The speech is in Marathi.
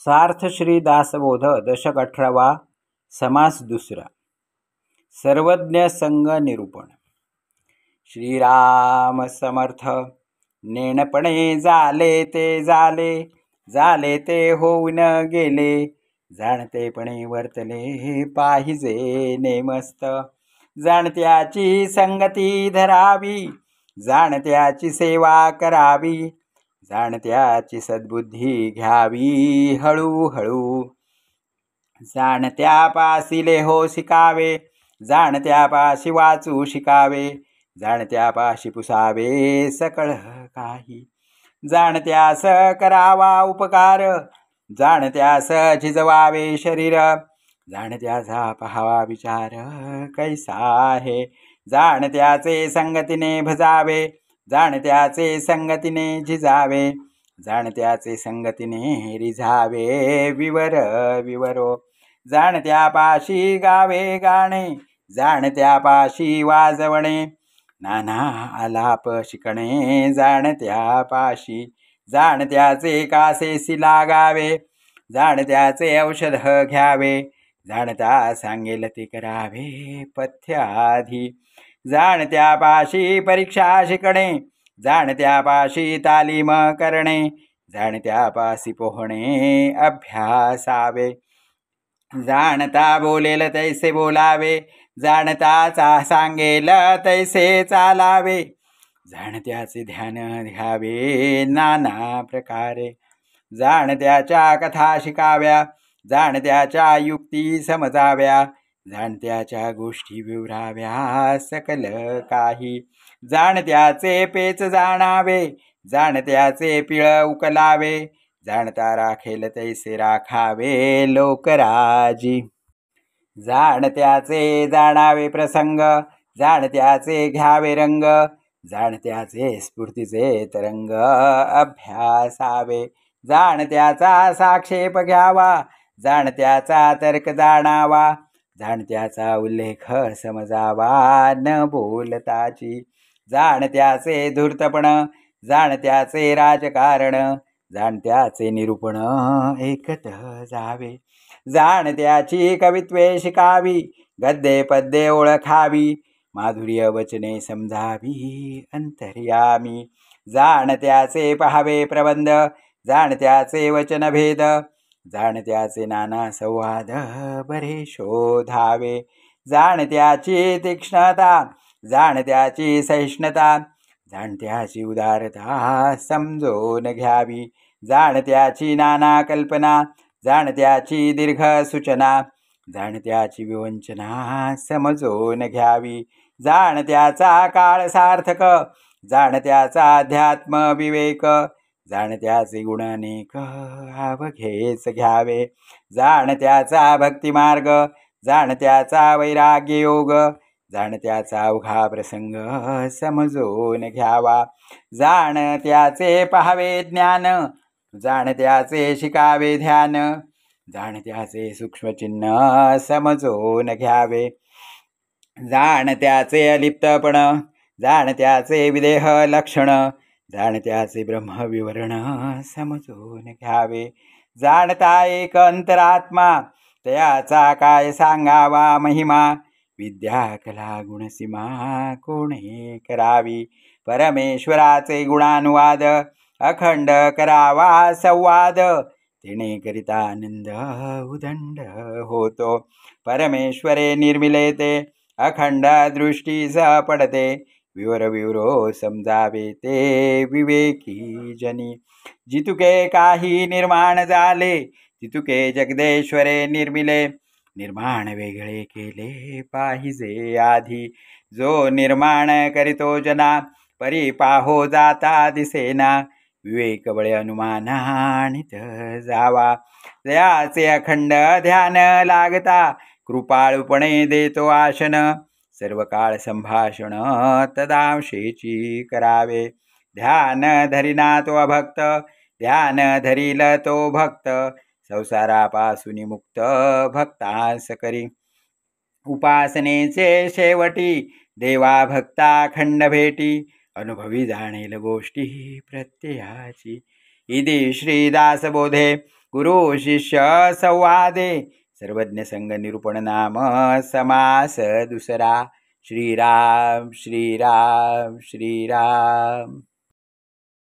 सार्थ श्री दासबोध दशक 18वा समास दुसरा. सर्वज्ञ संग निरूपण. श्रीराम समर्थ. नेणपणे झाले ते झाले, झाले ते होऊन गेले, जाणतेपणे वर्तले पाहिजे नेमस्त. जाणत्याची संगती धरावी, जाणत्याची सेवा करावी, जाणत्याची सद्बुद्धी घ्यावी हळूहळू. जाणत्यापासी लेहो शिकावे, जाणत्यापाशी वाचू शिकावे, जाणत्यापाशी पुसावे सकळ काही. जाणत्यास करावा उपकार, जाणत्यास झिजवावे शरीर, जाणत्याचा पहावा विचार कैसा आहे. जाणत्याचे संगतीने भजावे, जाणत्याचे संगतीने झिजावे, जाणत्याचे संगतीने रिझावे विवर विवरो. जाणत्यापाशी गावे गाणे, जाणत्यापाशी वाजवणे, नाना आलाप शिकणे जाणत्यापाशी. जाणत्याचे कासेसी लागावे, जाणत्याचे औषध घ्यावे, जाणता सांगेल ते करावे पथ्याधी. जाणत्यापाशी परीक्षा शिकणे, जाणत्यापाशी तालीम करणे, जाणत्यापाशी पोहणे अभ्यासावे. जाणता बोलेल तैसे बोलावे, जाणता सांगेल तैसे चालावे, जाणत्याचे ध्यान घ्यावे नाना प्रकारे. जाणत्याच्या कथा शिकाव्या, जाणत्याच्या युक्ती समजाव्या, जाणत्याच्या गोष्टी विवराव्या सकल काही. जाणत्याचे पेच जाणावे, जाणत्याचे पिळ उकलावे, जाणता राखेल तैसे राखावे लोकराजी. जाणत्याचे जाणावे प्रसंग, जाणत्याचे घ्यावे रंग, जाणत्याचे स्फूर्तीचे तरंग अभ्यासावे. जाणत्याचा साक्षेप घ्यावा, जाणत्याचा तर्क जाणावा, जाणत्याचा उल्लेख समजावा न बोलताची. जाणत्याचे धूर्तपण, जाणत्याचे राजकारण, जाणत्याचे निरूपण ऐकत जावे. जाणत्याची कवित्वे शिकावी, गद्ये पद्ये ओळखावी, माधुर्य वचने समजावी अंतर्यामी. जाणत्याचे पहावे प्रबंध, जाणत्याचे वचन भेद, जाणत्याचे नाना संवाद बरे शोधावे. जाणत्याची तीक्ष्णता, जाणत्याची सहिष्णुता, जाणत्याची उदारता समजून घ्यावी. जाणत्याची नाना कल्पना, जाणत्याची दीर्घ सूचना, जाणत्याची विवंचना समजून घ्यावी. जाणत्याचा काळ सार्थक, जाणत्याचा अध्यात्म विवेक, जाणत्याचे गुण अनेक अवघेच घ्यावे. जाणत्याचा भक्तिमार्ग, जाणत्याचा वैराग्य योग, जाणत्याचा अवघा प्रसंग समजून घ्यावा. जाणत्याचे पहावे ज्ञान, जाणत्याचे शिकावे ध्यान, जाणत्याचे सूक्ष्मचिन्ह समजून घ्यावे. जाणत्याचे अलिप्तपण, जाणत्याचे विदेह लक्षण, जाणत्याचे ब्रह्मविवरण समजून घ्यावे. जाणता एक अंतरात्मा, तयाचा काय सांगावा महिमा, विद्या कला गुणसीमा कोणे करावी. परमेश्वराचे गुणानुवाद, अखंड करावा संवाद, तिने करिता आनंद उदंड होतो. परमेश्वरे निर्मिले ते, अखंड दृष्टीस पडते, विवर विवरो समजावे ते विवेकी जनी. जितुके काही निर्माण झाले, तितुके जगदेश्वरे निर्मिले, निर्माण वेगळे केले पाहिजे आधी. जो निर्माण करीतो जना, परी पाहो जाता दिसेना, विवेक बळे अनुमानानित जावा. जयाचे अखंड ध्यान लागता, कृपाळूपणे देतो आशन, सर्व काळ संभाषण तदांशेची करावे. ध्यान धरिना तो अभक्त, ध्यान धरिल तो भक्त, संसारापासून मुक्त भक्तांस करी. उपासनेचे शेवटी, देवा भक्ता खंड भेटी, अनुभवी जाणेल गोष्टी प्रत्ययाची. इति श्री दासबोधे गुरु शिष्य संवादे सर्वज्ञ संग निरूपण नाम समास दुसरा. श्रीराम श्रीराम श्रीराम.